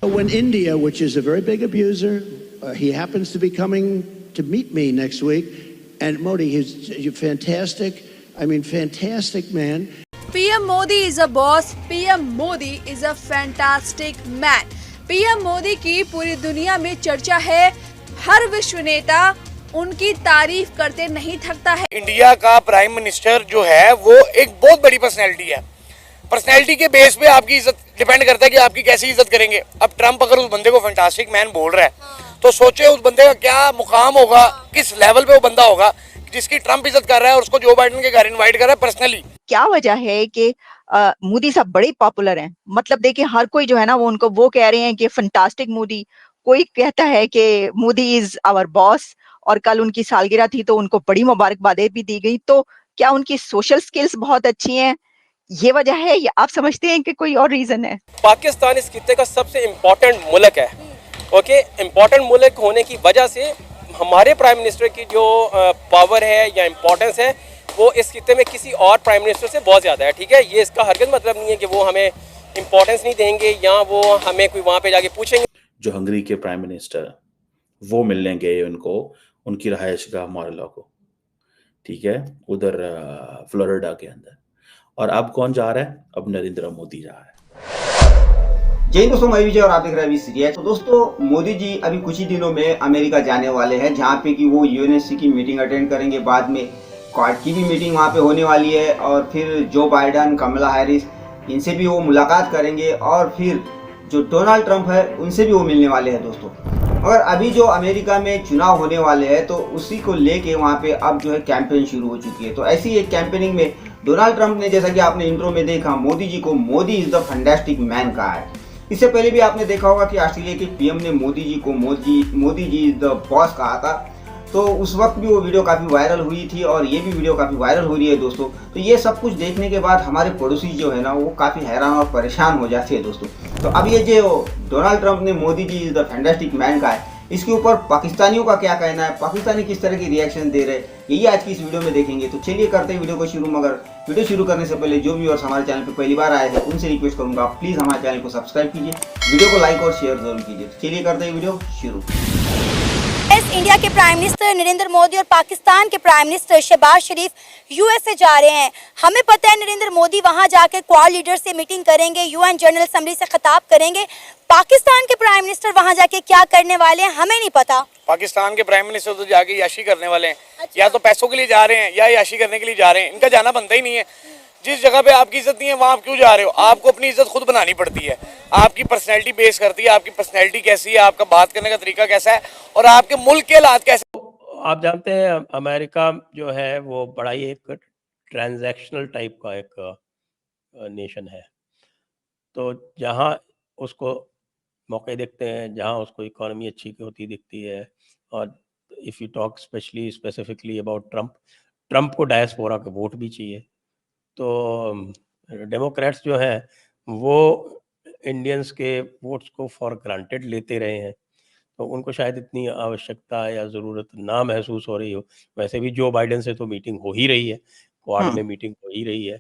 When India, which is a very big abuser, he happens to be coming to meet me next week, and Modi, he's fantastic. I mean, fantastic man. PM Modi is a boss. PM Modi is a fantastic man. PM Modi की पूरी दुनिया में चर्चा है. हर विश्व नेता उनकी तारीफ करते नहीं थकता है. इंडिया का प्राइम मिनिस्टर जो है वो एक बहुत बड़ी पर्सनैलिटी है. पर्सनैलिटी के बेस पे आपकी इज्जत डिपेंड करता है कि आपकी कैसी इज्जत करेंगे. अब ट्रम्प अगर उस बंदे को फैंटास्टिक मैन बोल रहा है तो सोचे उस बंदे का क्या मुकाम होगा, किस लेवल पे वो बंदा होगा जिसकी ट्रम्प इज्जत कर रहा है और उसको जो बाइडेन के घर इनवाइट कर रहा है पर्सनली. क्या वजह है कि मोदी साहब बड़े पॉपुलर हैं? मतलब देखिए, हर कोई जो है ना वो कह रहे हैं कि फंटास्टिक मोदी. कोई कहता है कि मोदी इज आवर बॉस, और कल उनकी सालगिरह थी तो उनको बड़ी मुबारकबादें भी दी गई. तो क्या उनकी सोशल स्किल्स बहुत अच्छी हैं? ये वजह है या आप समझते हैं कि कोई और रीजन है? पाकिस्तान इस खित्ते का सबसे इम्पोर्टेंट मुल्क है. ओके, इम्पोर्टेंट मुल्क होने की वजह से हमारे प्राइम मिनिस्टर की जो पावर है या इम्पोर्टेंस है वो इस खित्ते में किसी और प्राइम मिनिस्टर से बहुत ज़्यादा है. ठीक है, ये इसका हरगिज़ मतलब नहीं है कि वो हमें इम्पोर्टेंस नहीं देंगे या वो हमें कोई वहाँ पे जाके पूछेंगे. जो हंगरी के प्राइम मिनिस्टर वो मिलने गए उनको, उनकी रहायशगाह मारला को, ठीक है, उधर फ्लोरिडा के अंदर. और अब कौन जा रहा है? अब नरेंद्र मोदी जा रहा है. जय दोस्तों, मैं विजय और आप देख रहे हैं अभी सीरियस. तो दोस्तों, मोदी जी अभी कुछ ही दिनों में अमेरिका जाने वाले हैं, जहां पे कि वो यूएनएससी की मीटिंग अटेंड करेंगे. बाद में क्वाड की भी मीटिंग वहां पे होने वाली है, और फिर जो बाइडन, कमला हैरिस, इनसे भी वो मुलाकात करेंगे, और फिर जो डोनाल्ड ट्रंप है उनसे भी वो मिलने वाले हैं दोस्तों. और अभी जो अमेरिका में चुनाव होने वाले हैं तो उसी को लेके वहाँ पे अब जो है कैंपेन शुरू हो चुकी है. तो ऐसी एक कैंपेनिंग में डोनाल्ड ट्रंप ने, जैसा कि आपने इंट्रो में देखा, मोदी जी को Modi is the fantastic man कहा है. इससे पहले भी आपने देखा होगा कि ऑस्ट्रेलिया के पीएम ने मोदी जी को Modi ji is the boss कहा था. तो उस वक्त भी वो वीडियो काफ़ी वायरल हुई थी, और ये भी वीडियो काफ़ी वायरल हो रही है दोस्तों. तो ये सब कुछ देखने के बाद हमारे पड़ोसी जो है ना वो काफ़ी हैरान और परेशान हो जाते हैं दोस्तों. तो अब ये जो डोनाल्ड ट्रंप ने Modi ji is the fantastic man कहा है, इसके ऊपर पाकिस्तानियों का क्या कहना है, पाकिस्तानी किस तरह की रिएक्शन दे रहे हैं, यही आज की इस वीडियो में देखेंगे. तो चलिए करते हैं वीडियो को शुरू. मगर वीडियो शुरू करने से पहले जो व्यूअर्स हमारे चैनल पे पहली बार आए हैं उनसे रिक्वेस्ट करूंगा, प्लीज़ हमारे चैनल को सब्सक्राइब कीजिए, वीडियो को लाइक और शेयर जरूर कीजिए. तो चलिए करते हैं वीडियो शुरू. इंडिया के प्राइम मिनिस्टर नरेंद्र मोदी और पाकिस्तान के प्राइम मिनिस्टर शहबाज शरीफ यूएसए जा रहे हैं. हमें पता है नरेंद्र मोदी वहां जाकर क्वाड लीडर से मीटिंग करेंगे, यूएन जनरल असेंबली से खिताब करेंगे. पाकिस्तान के प्राइम मिनिस्टर वहां जाके क्या करने वाले हैं हमें नहीं पता. पाकिस्तान के प्राइम मिनिस्टर तो जाके याशी करने वाले हैं. अच्छा. या तो पैसों के लिए जा रहे हैं या याशी करने के लिए जा रहे हैं. इनका जाना बनता ही नहीं है. जिस जगह पे आपकी इज्जत नहीं है वहाँ आप क्यों जा रहे हो? आपको अपनी इज्जत खुद बनानी पड़ती है. आपकी पर्सनैलिटी बेस करती है, आपकी पर्सनैलिटी कैसी है, आपका बात करने का तरीका कैसा है, और आपके मुल्क के हालात कैसे. आप जानते हैं अमेरिका जो है वो बड़ा ही एक ट्रांजैक्शनल टाइप का एक नेशन है. तो जहाँ उसको मौके दिखते हैं, जहाँ उसको इकोनॉमी अच्छी होती दिखती है, और if you talk specifically about Trump को डायस्पोरा का वोट भी चाहिए. तो डेमोक्रेट्स जो हैं वो इंडियंस के वोट्स को फॉर ग्रांटेड लेते रहे हैं. तो उनको शायद इतनी आवश्यकता या ज़रूरत ना महसूस हो रही हो. वैसे भी जो बाइडेन से तो मीटिंग हो ही रही है, क्वाड में मीटिंग हो ही रही है,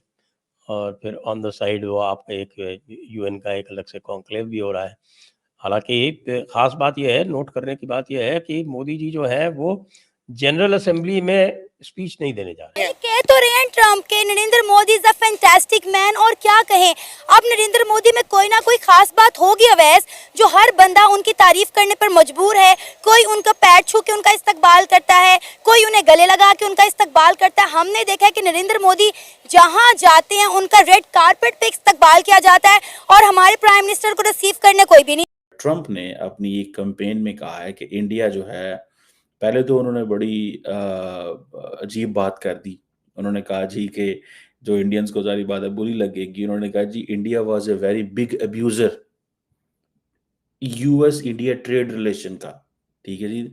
और फिर ऑन द साइड वो आपका एक यूएन का एक अलग से कॉन्क्लेव भी हो रहा है. हालांकि ख़ास बात यह है, नोट करने की बात यह है कि मोदी जी जो है वो जनरल असेंबली में स्पीच नहीं देने जा रहे हैं. कह तो रहे हैं ट्रम्प के Narendra Modi is a fantastic man, और क्या कहें. अब नरेंद्र मोदी में कोई ना कोई खास बात होगी अवैस, जो हर बंदा उनकी तारीफ करने पर मजबूर है. कोई उनका पैर छू के उनका इस्तकबाल करता है, कोई उन्हें गले लगा के उनका इस्तकबाल करता है. हमने देखा है कि नरेंद्र मोदी जहाँ जाते हैं उनका रेड कारपेट पे इस्तकबाल किया जाता है, और हमारे प्राइम मिनिस्टर को रिसीव करने कोई भी नहीं. ट्रंप ने अपनी एक कैंपेन में कहा है कि इंडिया जो है, पहले तो उन्होंने बड़ी अजीब बात कर दी. उन्होंने कहा जी कि जो इंडियंस को सारी बात है बुरी लगेगी. उन्होंने कहा जी India was a very big abuser US India trade relation का. ठीक है जी.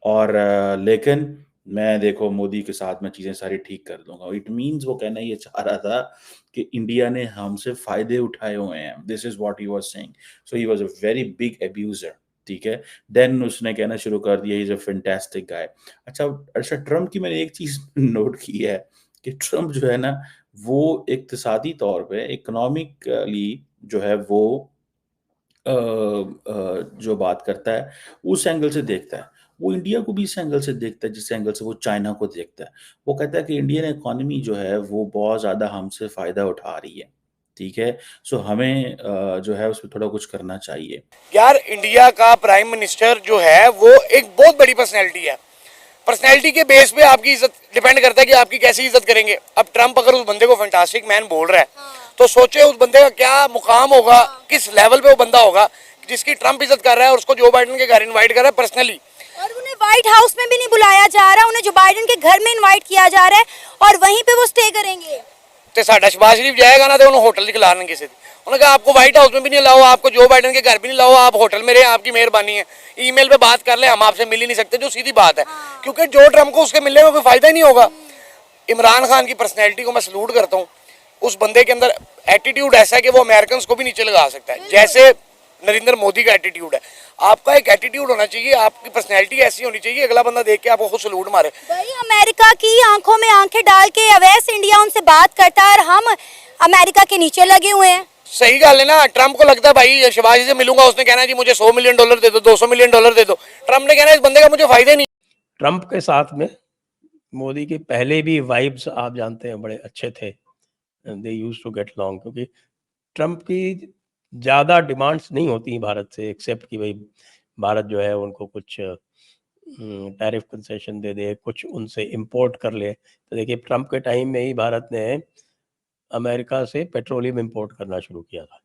और लेकिन मैं देखो मोदी के साथ मैं चीज़ें सारी ठीक कर दूंगा. इट मीन्स वो कहना ये चाह रहा था कि इंडिया ने हमसे फायदे उठाए हुए हैं. This is what he was saying. So he was a very big abuser. ठीक है, देन उसने कहना शुरू कर दिया इज अ फैंटास्टिक गाय। अच्छा, ट्रम्प की मैंने एक चीज नोट की है कि ट्रम्प जो है ना, वो इक्तिसादी तौर पे इकोनॉमिकली जो है वो जो बात करता है उस एंगल से देखता है। वो इंडिया को भी इस एंगल से देखता है जिस एंगल से वो चाइना को देखता है। वो कहता है कि इंडियन इकोनॉमी जो है वो बहुत ज़्यादा हमसे फ़ायदा उठा रही है, ठीक है? सो हमें जो है उसमें थोड़ा कुछ करना चाहिए। यार इंडिया का प्राइम मिनिस्टर जो है वो एक बहुत बड़ी पर्सनैलिटी है। पर्सनैलिटी के बेस पे आपकी इज्जत डिपेंड करता है कि आपकी कैसी इज्जत करेंगे। अब ट्रम्प अगर उस बंदे को फैंटास्टिक मैन बोल रहा है तो सोचे उस बंदे का क्या मुकाम होगा, किस लेवल पे वो बंदा होगा जिसकी ट्रम्प इज्जत कर रहा है और उसको जो बाइडेन के घर इनवाइट कर रहा है पर्सनली। और उन्हें व्हाइट हाउस में भी नहीं बुलाया जा रहा, उन्हें जो बाइडेन के घर में इनवाइट किया जा रहा है और वहीं पे वो स्टे करेंगे। तो साडा शहबाज शरीफ जाएगा ना तो उन्होंने होटल दिखला देंगे किसी। उन्होंने कहा आपको व्हाइट हाउस में भी नहीं लाओ, आपको जो बाइडेन के घर भी नहीं लाओ, आप होटल में रहे, आपकी मेहरबानी है। ईमेल पे बात कर ले, हम आपसे मिल ही नहीं सकते, जो सीधी बात है। क्योंकि जो ट्रम्प को उसके मिलने में कोई फायदा ही नहीं होगा। इमरान खान की पर्सनैलिटी को मैं सलूट करता हूँ। उस बंदे के अंदर एटीट्यूड ऐसा है कि वो अमेरिकन को भी नीचे लगा सकता है, जैसे नरेंद्र मोदी का एटीट्यूड है। आपका एक एटीट्यूड होना चाहिए, आपकी पर्सनैलिटी ऐसी होनी चाहिए, अगला बंदा देख के आपको खुद सलूट मारे। भाई अमेरिका की आंखों में आंखें डाल के अवैस इंडिया उनसे बात करता है और हम अमेरिका के नीचे लगे हुए हैं। सही गल है ना। ट्रम्प को लगता है भाई शहबाज से मिलूंगा, उसने कहना है जी मुझे $100 मिलियन दे दो, $200 मिलियन दे दो। ट्रम्प ने कहना है इस बंदे का मुझे फायदा ही नहीं। ट्रम्प के साथ में मोदी के पहले भी वाइब्स आप जानते हैं बड़े अच्छे थे, they used to get long, क्योंकि ट्रम्प की ज़्यादा डिमांड्स नहीं होती भारत से, एक्सेप्ट कि भाई भारत जो है उनको कुछ टैरिफ कंसेशन दे दे, कुछ उनसे इंपोर्ट कर ले। तो देखिए ट्रम्प के टाइम में ही भारत ने अमेरिका से पेट्रोलियम इंपोर्ट करना शुरू किया था,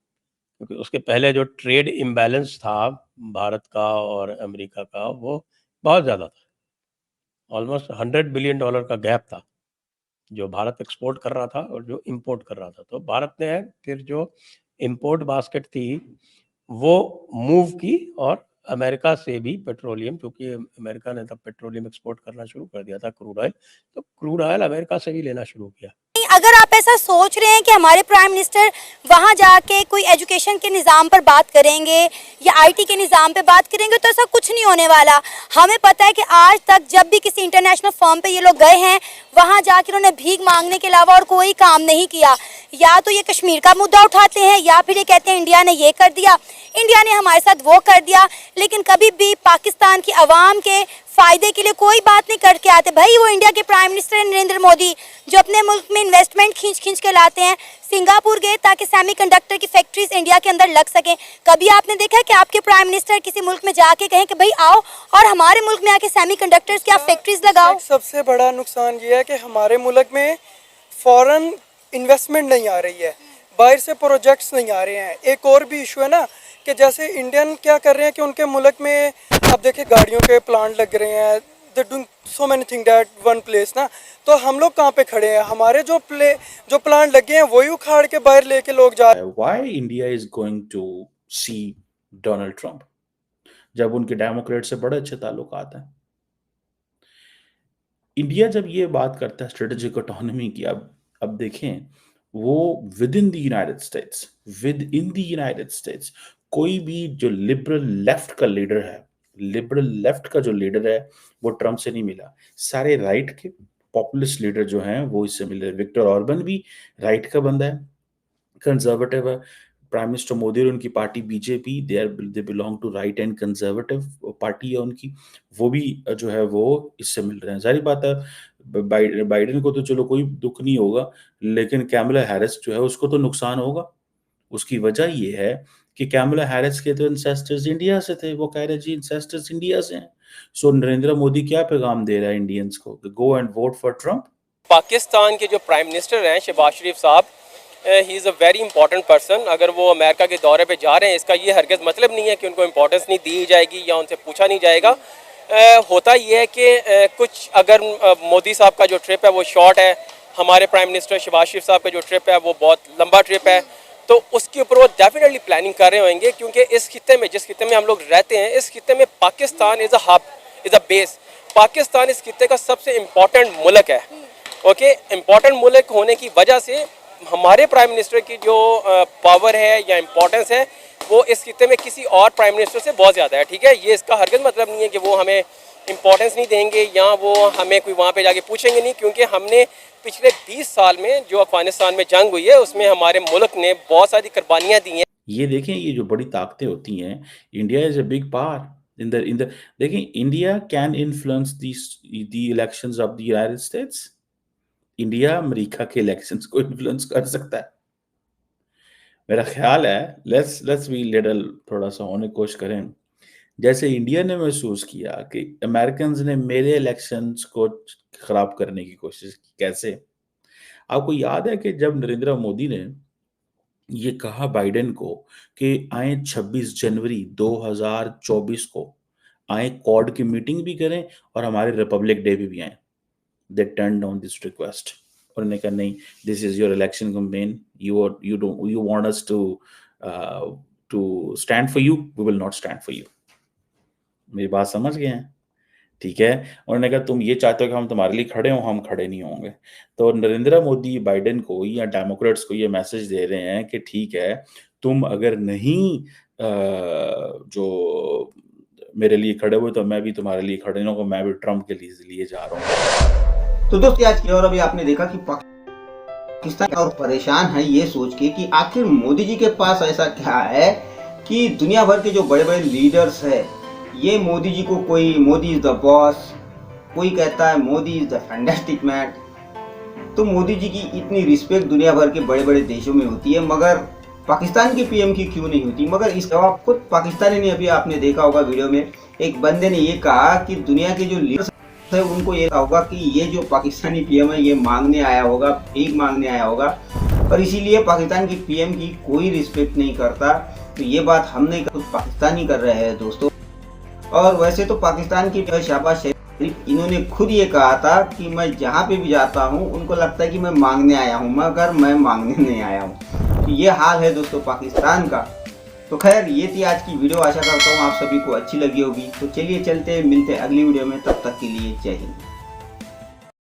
क्योंकि उसके पहले जो ट्रेड इम्बैलेंस था भारत का और अमेरिका का वो बहुत ज़्यादा था। ऑलमोस्ट $100 बिलियन का गैप था, जो भारत एक्सपोर्ट कर रहा था और जो इंपोर्ट कर रहा था। तो भारत ने फिर जो इंपोर्ट बास्केट थी वो मूव की और अमेरिका से भी पेट्रोलियम, क्योंकि अमेरिका ने तब पेट्रोलियम एक्सपोर्ट करना शुरू कर दिया था, क्रूड ऑयल, तो क्रूड ऑयल अमेरिका से भी लेना शुरू किया। अगर आप ऐसा सोच रहे हैं कि हमारे प्राइम मिनिस्टर वहां जाके कोई एजुकेशन के निज़ाम पर बात करेंगे या आईटी के निज़ाम पे बात करेंगे, तो ऐसा कुछ नहीं होने वाला। हमें पता है कि आज तक जब भी किसी इंटरनेशनल फॉर्म पे ये लोग गए हैं, वहां जाके उन्होंने भीख मांगने के अलावा और कोई काम नहीं किया। या तो ये कश्मीर का मुद्दा उठाते हैं या फिर ये कहते हैं इंडिया ने ये कर दिया, इंडिया ने हमारे साथ वो कर दिया, लेकिन कभी भी पाकिस्तान की आवाम के फायदे के लिए कोई बात नहीं करके आते। भाई वो इंडिया के प्राइम मिनिस्टर नरेंद्र मोदी जो अपने मुल्क में इन्वेस्टमेंट खींच के लाते हैं। सिंगापुर गए ताकि सेमीकंडक्टर की फैक्ट्रीज इंडिया के अंदर लग सकें। कभी आपने देखा है कि आपके प्राइम मिनिस्टर किसी मुल्क में जाके कहें कि भाई आओ और हमारे मुल्क में आके सेमीकंडक्टर्स की आप फैक्ट्रीज लगाओ? सबसे बड़ा नुकसान ये है कि हमारे मुल्क में फॉरेन इन्वेस्टमेंट नहीं आ रही है, बाहर से प्रोजेक्ट्स नहीं आ रहे हैं। एक और भी इशू है ना कि जैसे इंडियन क्या कर रहे हैं कि उनके मुल्क में आप देखिए गाड़ियों के प्लांट लग रहे हैं, they doing so many thing that one place ना। तो हम लोग कहाँ पे खड़े हैं? हमारे जो प्लांट लगे हैं वही उखाड़ के बाहर लेके लोग जा रहे हैं। Why India is going to see Donald Trump जब उनके डेमोक्रेट से बड़े अच्छे ताल्लुकात हैं? इंडिया जब ये बात करता है स्ट्रेटेजिक ऑटोनॉमी की, अब देखें वो with in the United states कोई भी जो लिबरल लेफ्ट का लीडर है वो ट्रम्प से नहीं मिला। सारे राइट के पॉपुलिस्ट लीडर जो हैं वो इससे मिले। विक्टर ऑर्बन भी राइट का बंदा है, कंजर्वेटिव है। प्राइम मिनिस्टर मोदी और उनकी party BJP, they belong to right and conservative party है उनकी, वो भी जो है वो इससे मिल रहे हैं। सारी बात है बाइडेन को तो चलो कोई दुख नहीं होगा, लेकिन कैमला हैरिस जो है उसको तो नुकसान होगा। उसकी वजह ये है कि कैमला हैरिस के तो इंसेस्टर्स इंडिया से थे, वो कह रहे जी इंसेस्टर्स इंडिया से हैं। सो नरेंद्र मोदी क्या पैगाम दे रहा है इंडियंस को? Go and vote for Trump. Pakistan के जो प्राइम मिनिस्टर हैं शहबाज शरीफ साहब, he is a very important person. अगर वो अमेरिका के दौरे पे जा रहे हैं, इसका ये हरगिज़ मतलब नहीं है कि उनको इम्पोर्टेंस नहीं दी जाएगी या उनसे पूछा नहीं जाएगा। होता ये है कि कुछ अगर मोदी साहब का जो ट्रिप है वो शॉर्ट है, हमारे प्राइम मिनिस्टर शहबाज शरीफ साहब का जो ट्रिप है वो बहुत लंबा ट्रिप है, तो उसके ऊपर वो डेफिनेटली प्लानिंग कर रहे होंगे। क्योंकि इस खित्ते में, जिस खित्ते में हम लोग रहते हैं, इस खित्ते में Pakistan is a hub, is a base. Pakistan इस खित्ते का सबसे इम्पॉर्टेंट मुल्क है। ओके, इम्पॉर्टेंट मुल्क होने की वजह से हमारे प्राइम मिनिस्टर की जो पावर है या इम्पोर्टेंस है वो इस खित्ते में किसी और प्राइम मिनिस्टर से बहुत ज़्यादा है। ठीक है, ये इसका हरगिज़ मतलब नहीं है कि वो हमें इम्पोर्टेंस नहीं देंगे या वो हमें कोई वहाँ पे जाके पूछेंगे नहीं, क्योंकि हमने पिछले 20 साल में जो अफगानिस्तान में जंग हुई है उसमें हमारे मुल्क ने बहुत सारी कुर्बानियाँ दी हैं। ये देखें, ये जो बड़ी ताकतें होती हैं, India is a big power in the देखें, India can influence the elections of the United States. India America के इलेक्शंस को इन्फ्लुएंस कर सकता है। मेरा ख्याल है, लेट्स बी लिटिल, थोड़ा सा होने की कोशिश करें। जैसे इंडिया ने महसूस किया कि अमेरिकन्स ने मेरे इलेक्शंस को खराब करने की कोशिश की। कैसे? आपको याद है कि जब नरेंद्र मोदी ने ये कहा बाइडेन को कि आए 26 जनवरी 2024 को आए, क्वाड की मीटिंग भी करें और हमारे रिपब्लिक डे पे भी आए, they turn down this request. उन्होंने कहा नहीं, this is your election campaign, you want us to stand for you, we will not stand for you. मेरी बात समझ गए हैं? ठीक है। उन्होंने कहा तुम ये चाहते हो कि हम तुम्हारे लिए खड़े हों, हम खड़े नहीं होंगे। तो नरेंद्र मोदी बाइडेन को या डेमोक्रेट्स को ये मैसेज दे रहे हैं कि ठीक है, तुम अगर नहीं जो मेरे लिए खड़े हुए तो मैं भी तुम्हारे लिए खड़े नहीं होगा, मैं भी ट्रम्प के लिए जा रहा हूँ। तो दोस्तों आज की और अभी आपने देखा कि पाकिस्तान और परेशान है ये सोच के कि आखिर मोदी जी के पास ऐसा क्या है कि दुनिया भर के जो बड़े बड़े लीडर्स है, ये मोदी जी को कोई मोदी इज द बॉस, कोई कहता है Modi is the fantastic man. तो मोदी जी की इतनी रिस्पेक्ट दुनिया भर के बड़े बड़े देशों में होती है, मगर पाकिस्तान के पीएम की क्यों नहीं होती? मगर इस जवाब खुद पाकिस्तानी ने, अभी आपने देखा होगा वीडियो में, एक बंदे ने ये कहा कि दुनिया के जो लीडर्स है उनको ये होगा कि ये जो पाकिस्तानी पीएम है ये मांगने आया होगा, भीख मांगने आया होगा, और इसीलिए पाकिस्तान की पीएम की कोई रिस्पेक्ट नहीं करता। तो ये बात हम नहीं, खुद पाकिस्तानी कर रहे हैं दोस्तों। और वैसे तो पाकिस्तान की शहबाज शरीफ, इन्होंने खुद ये कहा था कि मैं जहाँ पे भी जाता हूँ उनको लगता है कि मैं मांगने आया हूँ, मगर मैं मांगने नहीं आया हूँ। तो ये हाल है दोस्तों पाकिस्तान का। तो खैर ये थी आज की वीडियो, आशा करता हूँ आप सभी को अच्छी लगी होगी। तो चलिए चलते मिलते अगली वीडियो में, तब तक के लिए जय हिंद।